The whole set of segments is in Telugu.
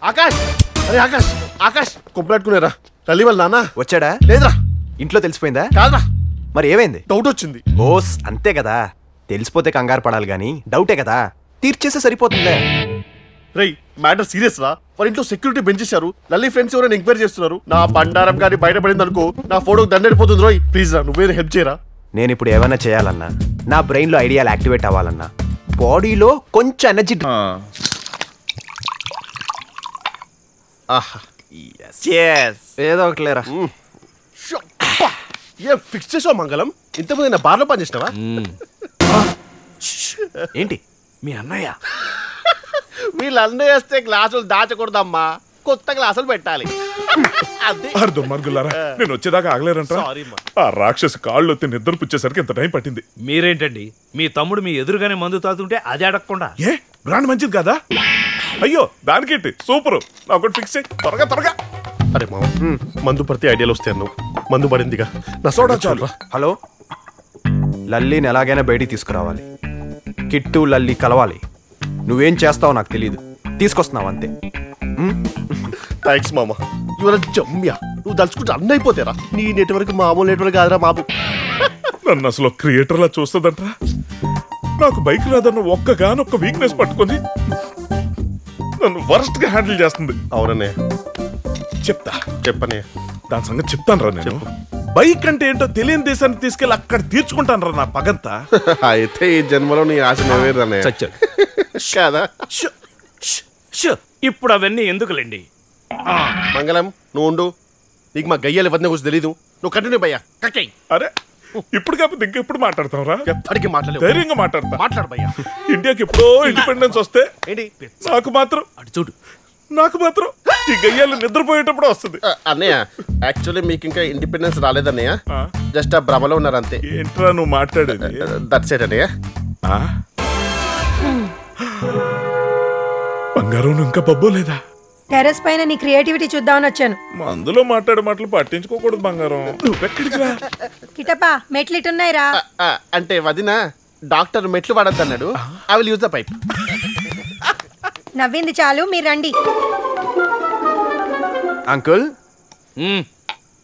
ఆకాష్ అరే ఆకాష్ ఆకాష్ కొంపలాట్టుకునేరా తల్లి వాళ్ళ నాన్న వచ్చాడా? లేదురా. ఇంట్లో తెలిసిపోయిందా? కాదురా. మరి ఏమైంది? డౌట్ వచ్చింది. ఓస్ అంతే కదా, తెలిసిపోతే కంగారు పడాలి గాని డౌటే కదా, తీర్చేస్తే సరిపోతుందే. రేయ్ మ్యాటర్ సీరియస్ రా. వాళ్ళ ఇంట్లో సెక్యూరిటీ పెంచేశారు. లల్లి ఫ్రెండ్స్ ఎవరైనా ఎంక్వైరీ చేస్తున్నారు. నా బండారం గాని బయటపడింది అనుకో నా ఫోటోకి దండడిపోతుంది రోయ్. ప్లీజ్ రా నువ్వేదో హెల్ప్ చేయరా. నేను ఇప్పుడు ఏమైనా చేయాలన్నా, నా బ్రెయిన్ లో ఐడియాలు యాక్టివేట్ అవ్వాలన్నా, బాడీలో కొంచెం ఎనర్జీ ఏదో ఒకటి లేరా. ఏ ఫిక్స్ చేసావు మంగళం? ఇంతకుముందు నా బార్లో పని చేసినావా? ఏంటి మీ అన్నయ్య? వీళ్ళు అన్నయ్య వేస్తే గ్లాసులు దాచకూడదమ్మా, కొత్త గ్లాసులు పెట్టాలి. దుర్మార్గులారా, నేను వచ్చేదాకా ఆగలేరంట. ఆ రాక్షసు కాళ్ళు వచ్చి నిద్ర పుచ్చేసరికి ఇంత టైం పట్టింది. మీరేంటండి మీ తమ్ముడు మీ ఎదురుగానే మందు తాగుతుంటే అది అడగకుండా? ఏ బ్రాండ్ మంచిది కదా? అయ్యో దానికేంటి, సూపర్. నాకు ఫిక్స్ అయ్యి త్వరగా త్వరగా. అరే మామ మందు పడితే ఐడియాలు వస్తాయి అన్నావు, మందు పడిందిగా నా సోడా చాలు. హలో, లల్లీని ఎలాగైనా బయటికి తీసుకురావాలి. కిట్టు లల్లి కలవాలి. నువ్వేం చేస్తావో నాకు తెలియదు, తీసుకొస్తున్నావు అంతే. థ్యాంక్స్ మామ. ఇవాళ జమ్యా నువ్వు దలుచుకుంటే అన్న అయిపోతారా. నీ నెట్వర్క్ మామూలు నెట్వర్క్ కాదురా బాబు. నన్ను అసలు క్రియేటర్లా చూస్తుందంటరా. నాకు బైక్ రాదన్న ఒక్కగానొక్క వీక్నెస్ పట్టుకొని నన్ను వరస్ట్ గా హ్యాండిల్ చేస్తుంది. అవుననే చెప్తా, చెప్పనే దాని సంగతి చెప్తాను రా. నేను బైక్ అంటే ఏంటో తెలియని దేశానికి తీసుకెళ్ళి అక్కడ తీర్చుకుంటాను రా నా పగంతా. అయితే ఈ జన్మలో నీ ఆశ నెరవేరనే కదా. ఇప్పుడు అవన్నీ ఎందుకులేండి. మంగళం నువ్వు ఉండు, నీకు మా గయ్యాలు ఇవన్నీ గురించి తెలీదు. నువ్వు కంటిన్యూ భయ్యా. కక్కయ్. అరే ఇప్పుడు కాకపోతే ఇంకెప్పుడు మాట్లాడతావురా? ఎప్పటికీ మాట్లాడలేవు. ధైర్యంగా మాట్లాడతా. మాట్లాడు భయ్యా. ఇండియాకి ఎప్పుడో ఇండిపెండెన్స్ వస్తే నాకు మాత్రం ఈ గయ్యాలు నిద్రపోయేటప్పుడు వస్తుంది. అన్నయ్య యాక్చువల్లీ మీకు ఇంకా ఇండిపెండెన్స్ రాలేదన్నయ్య, జస్ట్ ఆ భ్రమలో ఉన్నారు అంతే. ఏంట్రా నువ్వు మాట్లాడేది? దట్స్ ఇట్ అన్నయ్య. బంగారం ఇంకా పబ్బోలేదా? టెర్రస్ పైన నీ క్రియేటివిటీ చూద్దామని వచ్చాను. అందులో మాట్లాడే మాటలు పట్టించుకోకూడదు బంగారం. నువ్వెక్కడికి రా? కిటపా మెట్లు ఇటున్నాయిరా. అంటే వదిన డాక్టర్ మెట్లు వాడద్దు అన్నాడు. I will use the pipe. నవ్వింది చాలు, మీరు రండి. అంకుల్.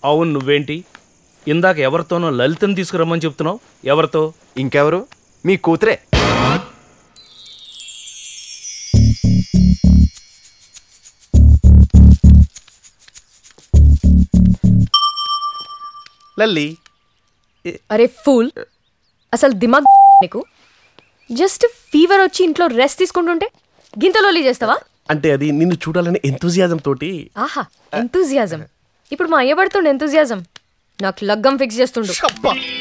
అవును, నువ్వేంటి ఇందాక ఎవరితోనో లలితని తీసుకురమ్మని చెప్తున్నావు? ఎవరితో? ఇంకెవరు, మీ కూతురే. లల్లి. అరే ఫూల్, అసలు దిమాగ్ నీకు? జస్ట్ ఫీవర్ వచ్చి ఇంట్లో రెస్ట్ తీసుకుంటుంటే గింతలోలి చేస్తావా? అంటే అది నిన్ను చూడాలని ఎంతూజియాజం తోటి. ఆహా, ఎంతూజియాజం. ఇప్పుడు మా అయ్య పడుతుండే ఎంతూజియాజం నాకు లగ్గం ఫిక్స్ చేస్తుండు.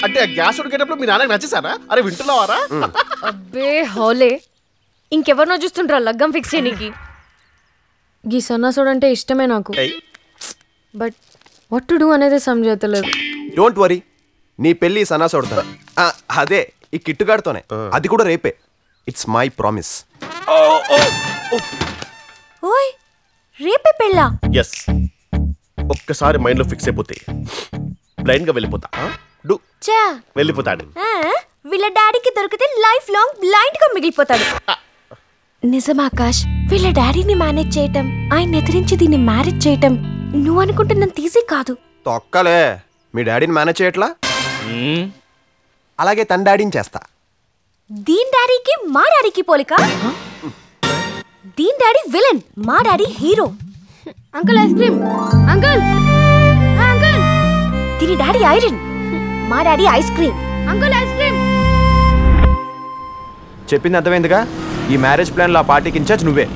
అంటే ఆ గ్యాస్ ఉడికేటప్పుడు మీ నాన్నకి నచ్చేసారా? అరే వింటున్నావారా? అబ్బే హోలే, ఇంకెవరినో చూస్తుండ్రా లగ్గం ఫిక్స్ చేయనీకి. గీ సన్నాసుడు అంటే ఇష్టమే నాకు, బట్ వాట్ టు డూ అనేది సమజేతలేదు. డోంట్ వరీ, నీ పెళ్లి సన్నాసోడతా. అదే ఈ కిట్టుగాడితోనే, అది కూడా రేపే. It's my promise. ఓయ్ రేపే పెళ్ళా? ఎస్. ఒక్కసారి మైండ్ లో ఫిక్స్ అయిపోతే బ్లైండ్ గా వెళ్ళిపోతా. వెళ్ళిపోతాడు. వీళ్ళ డాడీకి దొరికితే లైఫ్ లాంగ్ బ్లైండ్ గా మిగిలిపోతాడు. నిజం ఆకాష్, వీళ్ళ డాడీని మేనేజ్ చేయటం, ఆయన ఎదిరించి దీన్ని మ్యారేజ్ చేయటం నువ్వు అనుకుంటున్నంత ఈజీ కాదు. తొక్కలే, మీ డాడీని మేనేజ్ చేయట్లా, అలాగే తన డాడీని చేస్తా. దీని డాడీకి మా డాడీకి పోలిక. దీని డాడీ విలన్, మా daddy hero. Uncle ice cream. Uncle uncle. దీని డాడీ ఐరన్, మా daddy ice cream. Uncle ice cream. చెప్పింది అర్థమైందిగా? ఈ మ్యారేజ్ ప్లాన్ లో ఆ పార్టీకి ఇన్ఛార్జ్ నువ్వే.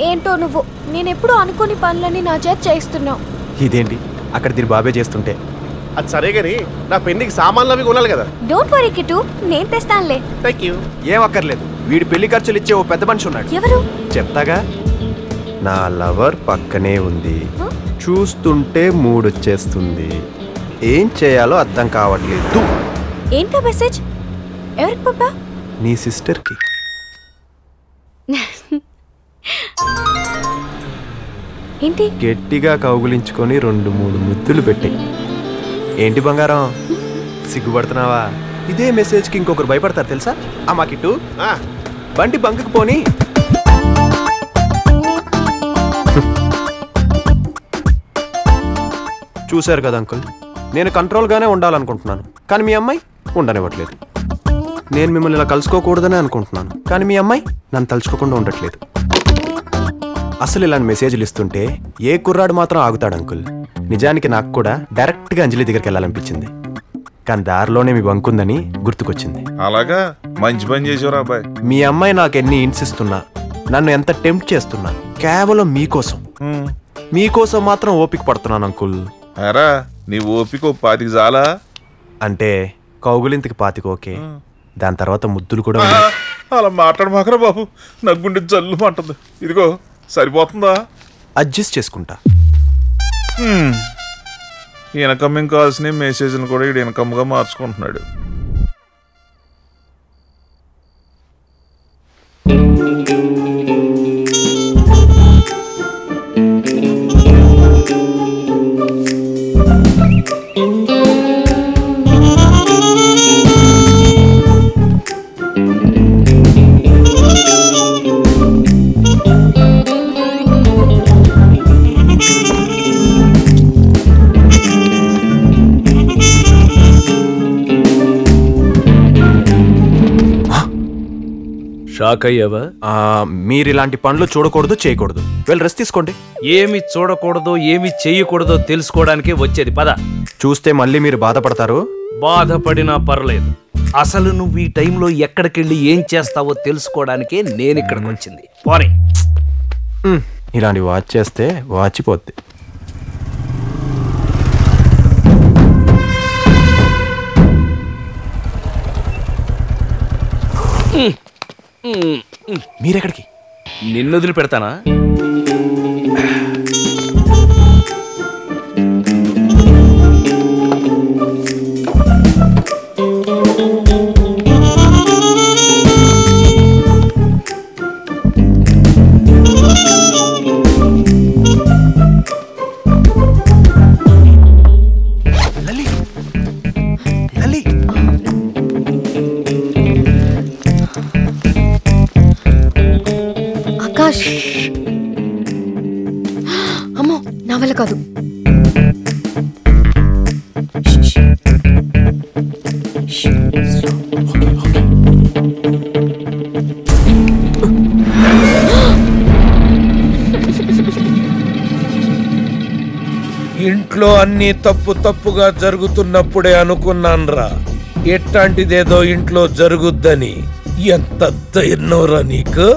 ఏంటో నువ్వు, నేను ఎప్పుడు అనుకోని పనులని నా చేత చేయిస్తున్నావు. ఇదేంటి అక్కడ దీని బాబే చేస్తుంటే? అది సరే గాని నా పెళ్లికి సామాన్లు అవి కొనాలి కదా. డోంట్ వరీ కిట్టు, నేను తెస్తానులే. Thank you. ఏం అక్కర్లేదు, వీడి పెళ్లి ఖర్చులు ఇచ్చే ఓ పెద్ద మనిషి ఉన్నాడు. ఎవరు? చెప్తాగా. నా లవర్ పక్కనే ఉంది, చూస్తుంటే మూడొచ్చేస్తుంది, ఏం చేయాలో అర్థం కావట్లేదు. ఏంటో మెసేజ్? ఎవరికి పంపా? నీ సిస్టర్కి. ఏంటి? గట్టిగా కౌగులించుకొని 2-3 ముద్దులు పెట్టాయి. ఏంటి బంగారం సిగ్గుపడుతున్నావా? ఇదే మెసేజ్కి ఇంకొకరు భయపడతారు తెలుసా? అమ్మా కిట్టు, బండి బంకుకు పోని చూశారు కదా అంకుల్, నేను కంట్రోల్గానే ఉండాలనుకుంటున్నాను, కానీ మీ అమ్మాయి ఉండనివ్వట్లేదు. నేను మిమ్మల్ని ఇలా కలుసుకోకూడదనే అనుకుంటున్నాను, కానీ మీ అమ్మాయి నన్ను తలుచుకోకుండా ఉండట్లేదు. అసలు ఇలాంటి మెసేజ్లు ఇస్తుంటే ఏ కుర్రాడు మాత్రం ఆగుతాడు అంకుల్? నిజానికి నాకు కూడా డైరెక్ట్గా అంజలి దగ్గరికి వెళ్ళాలనిపించింది, కానీ దారిలోనే మీ బంకుందని గుర్తుకొచ్చింది. అలాగా మంచి పని చేసేవారు అబ్బాయి. మీ అమ్మాయి నాకు ఎన్ని హింట్స్ ఇస్తున్నా, నన్ను ఎంత టెంప్ట్ చేస్తున్నా, కేవలం మీకోసం మాత్రం ఓపిక పడుతున్నాను అంకుల్. అరా నీ ఓపిక 25 చాలా? అంటే కౌగులింతకి 25 ఓకే, దాని తర్వాత ముద్దులు కూడా ఉన్నాయి. అలా మాట్లాడమాకరా బాబు, నాకు గుండె జల్లు అంటుంది. ఇదిగో సరిపోతుందా? అడ్జస్ట్ చేసుకుంటా. ఇన్కమింగ్ కాల్స్ని మెసేజ్ని కూడా ఇక్కడ ఇన్కమ్గా మార్చుకుంటున్నాడు. షాక్ అయ్యావా? మీరు ఇలాంటి పనులు చూడకూడదు, చేయకూడదు. వెళ్ళి రెస్ట్ తీసుకోండి. ఏమి చూడకూడదో ఏమి చెయ్యకూడదో తెలుసుకోవడానికి వచ్చేది. పద. చూస్తే మళ్ళీ మీరు బాధపడతారు. బాధపడినా పర్లేదు, అసలు నువ్వు ఈ టైంలో ఎక్కడికెళ్ళి ఏం చేస్తావో తెలుసుకోవడానికే నేను ఇక్కడికి వచ్చింది. పోనీ. ఇలాంటి వాచ్ చేస్తే వాచిపోద్ది. మీరెక్కడికి? నిన్ను వదిలి పెడతానా? అమ్మో, నా వల్ల కాదు. ఇంట్లో అన్ని తప్పుగా జరుగుతున్నప్పుడే అనుకున్నాన్రా ఎట్లాంటిదేదో ఇంట్లో జరుగుద్దని. ఎంత ధైర్యంరా నీకు?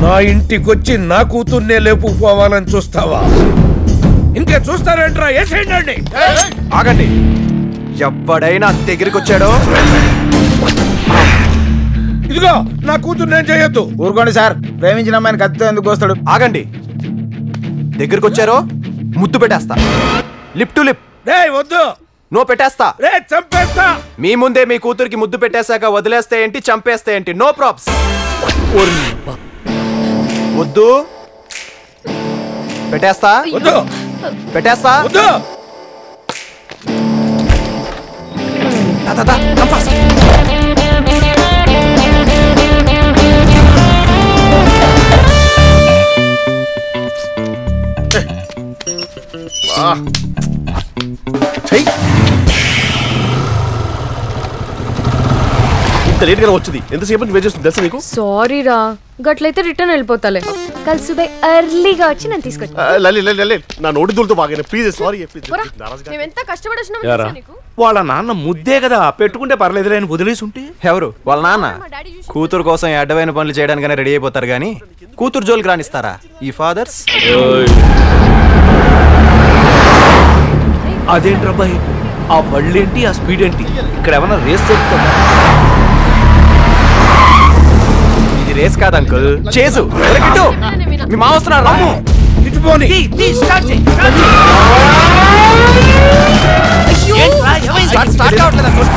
నా ఇంటికొచ్చి నా కూతుర్నే లేపుకుపోవాలని చూస్తావా? ఇంకే చూస్తారేంట్రా? ఏసేయండి. ఆగండి. ఎవడైనా దగ్గరికి వచ్చాడో ఇదిగో నా కూతురు నేను చేయొద్దు. ఊరుకోండి సార్, ప్రేమించిన అమ్మాయిని కత్తితో ఎందుకు వస్తాడు? ఆగండి. దగ్గరికి వచ్చారో ముద్దు పెట్టేస్తా. Lip to lip. వద్దు. నో పెట్టేస్తా. చంపేస్తా. మీ ముందే మీ కూతురికి ముద్దు పెట్టేశాక వదిలేస్తే ఏంటి, చంపేస్తే ఏంటి? No probs. వద్దు. పెట్టేస్తా. వద్దు. పెట్టేస్తా. వద్దు. ఇంత లేట్ గా వచ్చింది. ఎంతసేపు వెయిట్ చేస్తుంది తెలుసా నీకు? సారీ రా, గట్లయితే రిటర్న్ వెళ్ళిపోతాలే. కల్ సుబే ఎర్లీగా వచ్చి నన్ను తీసుకొచ్చి నా నోటి దూలతో బాగా ప్లీజ్. సారీ. మేమెంత కష్టపడొచ్చినా నీకు. వాళ్ళ నాన్న ముద్దే కదా, పెట్టుకుంటే పర్లేదులే అని వదిలేసి ఉంటే. ఎవరు వాళ్ళ నాన్న? కూతురు కోసం అడ్డమైన పనులు చేయడానికనే రెడీ అయిపోతారు గానీ కూతురు జోలికి రానిస్తారా ఈ ఫాదర్స్? అదేంటి అబ్బాయి, ఆ బళ్ళేంటి, ఆ స్పీడ్ ఏంటి? ఇక్కడ ఏమన్నా రేస్ జరుగుతుందా? ఇది రేస్ కాదు అంకుల్, చేసు. మీ మా వస్తున్నారు. స్టార్ట్ కావట్లేదు అంకుల్.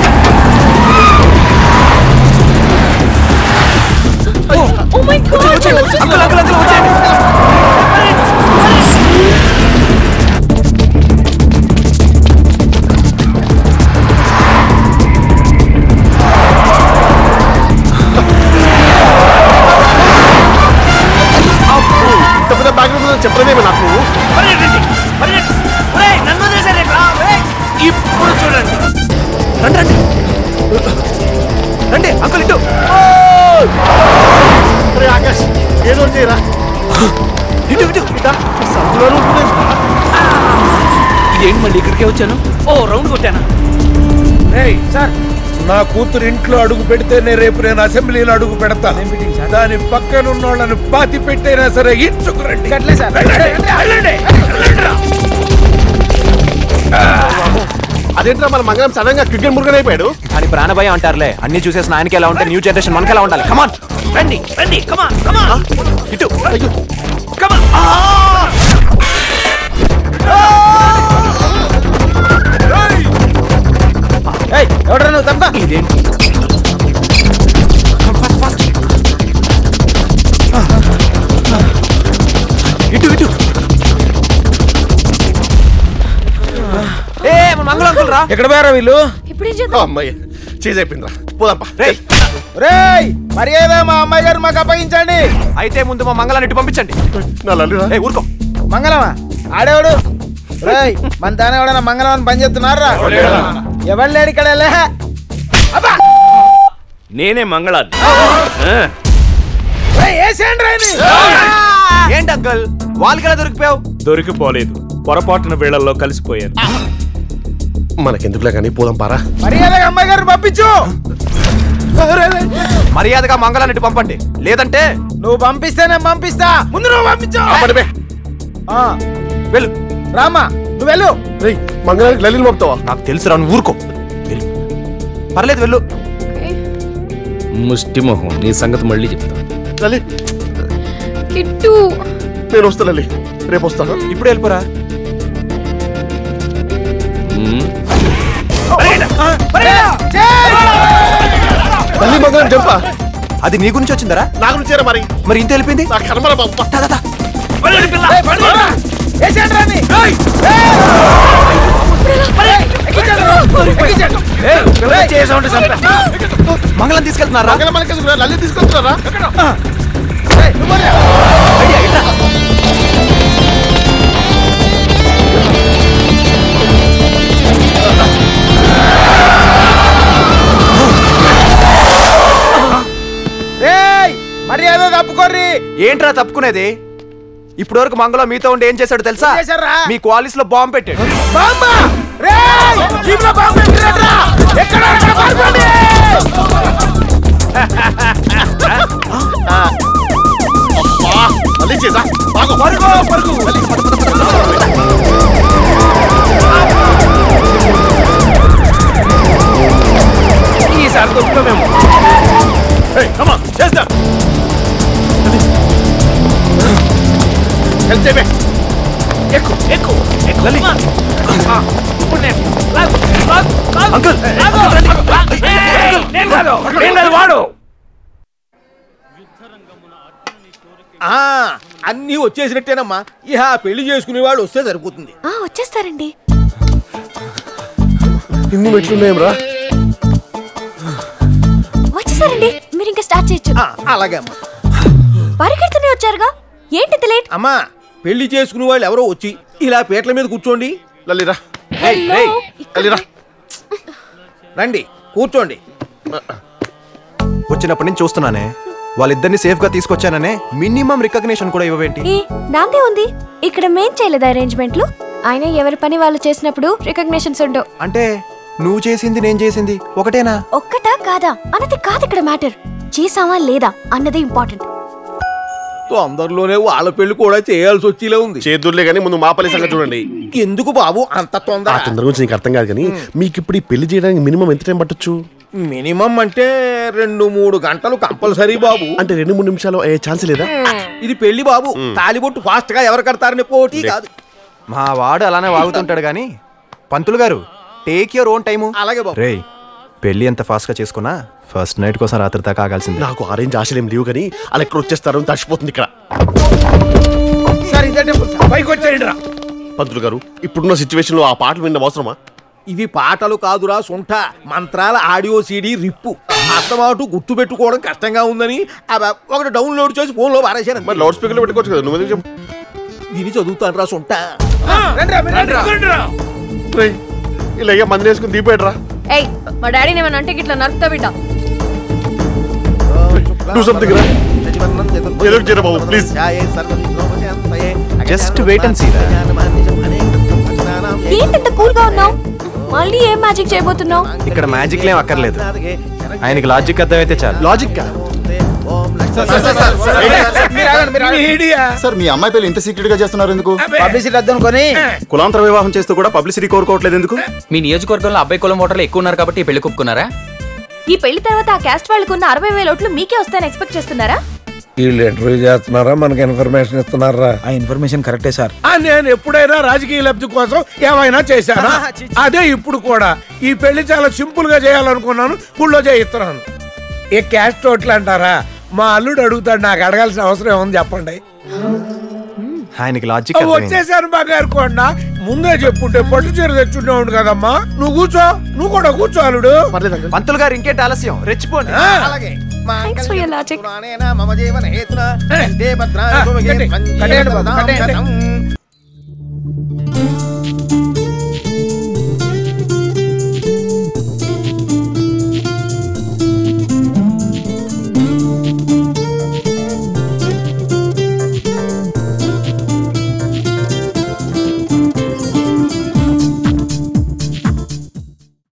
అంకుల్ అంకుల్ అంకుల్ వచ్చేయండి. చెప్పలేదేమో నాకు. నన్ను వదిలేశారేంట్రా? ఇప్పుడు చూడండి. రండి రండి రండి అంకుల్ ఇటు. ఆకాష్ ఏదో చేయరా. ఇటు ఇటు ఇదేంటి మళ్ళీ ఇక్కడికే వచ్చాను? ఓ రౌండ్ కొట్టానా? సార్ నా కూతురు ఇంట్లో అడుగు పెడితేనే రేపు నేను అసెంబ్లీలో అడుగు పెడతా. దాని పక్కన ఉన్న వాళ్ళని పాతి పెట్టైనా సరే ఇచ్చుకురండి. అదేంట్రా మన మంగళం సడన్ గా క్రికెట్ మురుగన్ అయిపోయాడు. అని ప్రాణభయం అంటారులే. అన్ని చూసేసిన ఆయనకి ఎలా ఉంటే న్యూ జనరేషన్ మనకి ఎలా ఉండాలి. కమాన్ రండి రండి కమాన్ కమాన్ ఇటు కమాన్. ఎవడరా నువ్వు తప్ప? ఇదేంటి ఇటు ఇటు. ఏ మంగళం అంకుల్ రా. ఎక్కడ పోయారా వీళ్ళు? ఇప్పుడే చేద్దాం. అమ్మాయి చేజ్ అయిపోయిందిరా. పోదాంపా. రేయ్ మర్యాద మా అమ్మాయి గారు మాకు అప్పగించండి. అయితే ముందు మా మంగళాన్ని ఇటు పంపించండి. నా లల్లిరా. ఏ ఊరుకో. మంగళమా ఆడేవాడు? రేయ్ మన తానే ఎవడన్నా మంగళం అని పని చేస్తున్నారా? ఎవరు లేడు ఇక్కడ. నేనే మంగళాన్ని. ఏంటి అంకుల్ వాళ్ళకి ఎలా దొరికిపోయావు? దొరికిపోలేదు, పొరపాటున వేళల్లో కలిసిపోయారు. మనకెందుకులే కానీ పోదాం పారా. మర్యాదగా అమ్మాయి గారిని పంపించు. మర్యాదగా మంగళాన్ని ఇటు పంపండి, లేదంటే నువ్వు పంపిస్తేనే పంపిస్తా. ముందు నువ్వు పంపించు. వెళ్ళు. రామా నువ్వు వెళ్ళు. మంగళానికి లల్లిని పంపుతావా? నాకు తెలుసు రా, నువ్వు ఊరుకో. వెళ్ళు. పర్లేదు వెళ్ళు. ముష్టి మొహం, నీ సంగతి మళ్ళీ చెప్తా. లల్లి కిట్టు నేను వస్తా లల్లి, రేపు వస్తాను. ఇప్పుడు వెళ్ళిపోరా. లల్లి మంగళం జంపా. అది నీ గురించి వచ్చిందరా? నా గురించి చేరా మరి. మరి ఇంత వెళ్ళిపోయింది. నా కర్మరా బాబు. మంగళం తీసుకెళ్తున్నారా? లల్లి తీసుకెళ్తున్నారా? మర్యాద తప్పుకోర్రి. ఏంట్రా తప్పుకునేది? ఇప్పటి వరకు మంగళం మీతో ఉండి ఏం చేశాడు తెలుసా? మీ క్వాలిస్ లో బాంబు పెట్టాడు. లల్లి చేసా ఈసారి దొరుకుతామేమో. చేస్తా. ఎక్కు ఎక్కు ఎక్కు. అంకుల్ వాడు అన్నీ వచ్చేసినట్టేనమ్మా. ఇహ పెళ్లి చేసుకునే వాడు వస్తే సరిపోతుంది. వచ్చేస్తారండి. ఇన్ని మెట్లున్నాయేం రా? వచ్చేసారండి, మీరు ఇంకా స్టార్ట్ చేయొచ్చు. అలాగే అమ్మా. పరిగెడుతూనే వచ్చారుగా, ఏంటి లేట్? అమ్మా పెళ్లి చేసుకునే వాళ్ళు ఎవరో వచ్చి ఇలా పీటల మీద కూర్చోండి. లల్లిరా లల్లిరా రండి కూర్చోండి. వచ్చినప్పటి నుంచి చూస్తున్నానే, వాళ్ళిద్దరిని సేఫ్ గా తీసుకొచ్చాననే మినిమం రికగ్నిషన్ కూడా ఇవ్వవేంటి? దాంతే ఉంది. ఇక్కడ మేం చేయలేదు అరేంజ్మెంట్లు. ఆయన ఎవరి పని వాళ్ళు చేసినప్పుడు రికగ్నిషన్స్ ఉండవు. అంటే నువ్వు చేసింది నేను చేసింది ఒకటేనా? ఒక్కటా కాదా అన్నది కాదు ఇక్కడ మ్యాటర్. చేసావా లేదా అన్నది ఇంపార్టెంట్. తొందరలోనే వాళ్ళ పెళ్లి కూడా చేయాల్సి వచ్చేలా ఉంది. చేదుర్లే కానీ ముందు మా పల్లి సంగతి చూడండి. ఎందుకు బాబు అంత తొందర? ఆ తొందర గురించి నీకు అర్థం కాదు కానీ మీకు ఇప్పుడు ఈ పెళ్లి చేయడానికి మినిమం ఎంత టైం పట్టొచ్చు? మినిమం అంటే 2-3 గంటలు కంపల్సరీ బాబు. అంటే 2-3 నిమిషాలు అయ్యే ఛాన్స్ లేదా? ఇది పెళ్లి బాబు, తాలిబొట్టు ఫాస్ట్ గా ఎవరు కడతారని పోటీ కాదు. మా వాడు అలానే వాగుతుంటాడు గాని పంతులు గారు టేక్ యువర్ ఓన్ టైము. అలాగే బాబు. రేయ్ పెళ్లి ఎంత ఫాస్ట్ గా చేసుకున్నా ఫస్ట్ నైట్ కోసం రాత్రి దాకా ఆగాల్సింది. నాకు ఆరెంజ్ ఆశలేం లేవు కానీ అలా ఎక్కడ వచ్చేస్తారు తడిచిపోతుంది ఇక్కడ. సరే ఇదే పైకి వచ్చేయండి రా. పంతులు గారు ఇప్పుడున్న సిచ్యువేషన్ లో ఆ పాటలు వినడం అవసరమా? ఇవి పాటలు కాదురా సొంట మంత్రాల ఆడియో సీడీ రిప్పు. అర్థమాటు గుర్తు పెట్టుకోవడం కష్టంగా ఉందని ఒకటి డౌన్లోడ్ చేసి ఫోన్ లో పారేసాను. మరి లౌడ్ స్పీకర్ లో పెట్టుకోవచ్చు కదా. నువ్వు చెప్పు. విని చదువుతాను రా సొంట. రేయ్ ఇలా అయ్యా మంది వేసుకుని దీపేట్రా. ఏయ్ మా డాడీని ఏమన్నా అంటే ఇట్లా నరుకుతా బిడ్డ. డూ సంథింగ్ రా. ఏదో చేయరా బాబు please. Just wait and see. ఏంటంత కూల్ గా ఉన్నావు? మళ్ళీ ఏం మ్యాజిక్ చేయబోతున్నావు? ఇక్కడ మ్యాజిక్ ఏం అక్కర్లేదు, ఆయనకి లాజిక్ అర్థమైతే చాలు. లాజిక్ సార్ మీ అమ్మాయి పెళ్లి ఇంత సీక్రెట్ గా చేస్తున్నారు ఎందుకు? పబ్లిసిటీ వద్దనుకొని కులాంతర వివాహం చేస్తూ కూడా పబ్లిసిటీ కోరుకోవట్లేదు ఎందుకు? మీ నియోజకవర్గంలో అబ్బాయి కులం ఓటర్లు ఎక్కువ ఉన్నారు కాబట్టి పెళ్లి కొప్పుకున్నారా? ఈ పెళ్లి తర్వాత ఆ క్యాస్ట్ వాళ్ళకున్న 60,000 ఓట్లు మీకే వస్తాయని ఎక్స్పెక్ట్ చేస్తున్నారా? వీళ్ళు ఇంటర్వ్యూ చేస్తున్నారా, మనకి ఇన్ఫర్మేషన్ ఇస్తున్నారా? ఆ ఇన్ఫర్మేషన్ కరెక్టే సార్. నేను ఎప్పుడైనా రాజకీయ లబ్ధి కోసం ఏమైనా చేశానా? అదే ఇప్పుడు కూడా ఈ పెళ్లి చాలా సింపుల్ గా చేయాలనుకున్నాను, గుళ్ళో చేయిస్తున్నాను. ఏ క్యాస్ట్ ఓట్లు అంటారా? మా అల్లుడు అడుగుతాడు, నాకు అడగాల్సిన అవసరం ఏముంది చెప్పండి. ఆయనకి లాజిక్ వచ్చేసాను బంగారు కొండ, ముందే చెప్పుంటే పట్టు చీర తెచ్చుండేవాడు కదమ్మా. నువ్వు కూర్చో, నువ్వు కూడా కూర్చో అల్లుడు. పంతులు గారు ఇంకేంటి ఆలస్యం, రెచ్చిపోండి. Thanks for your logic. మమ జీవన హేతున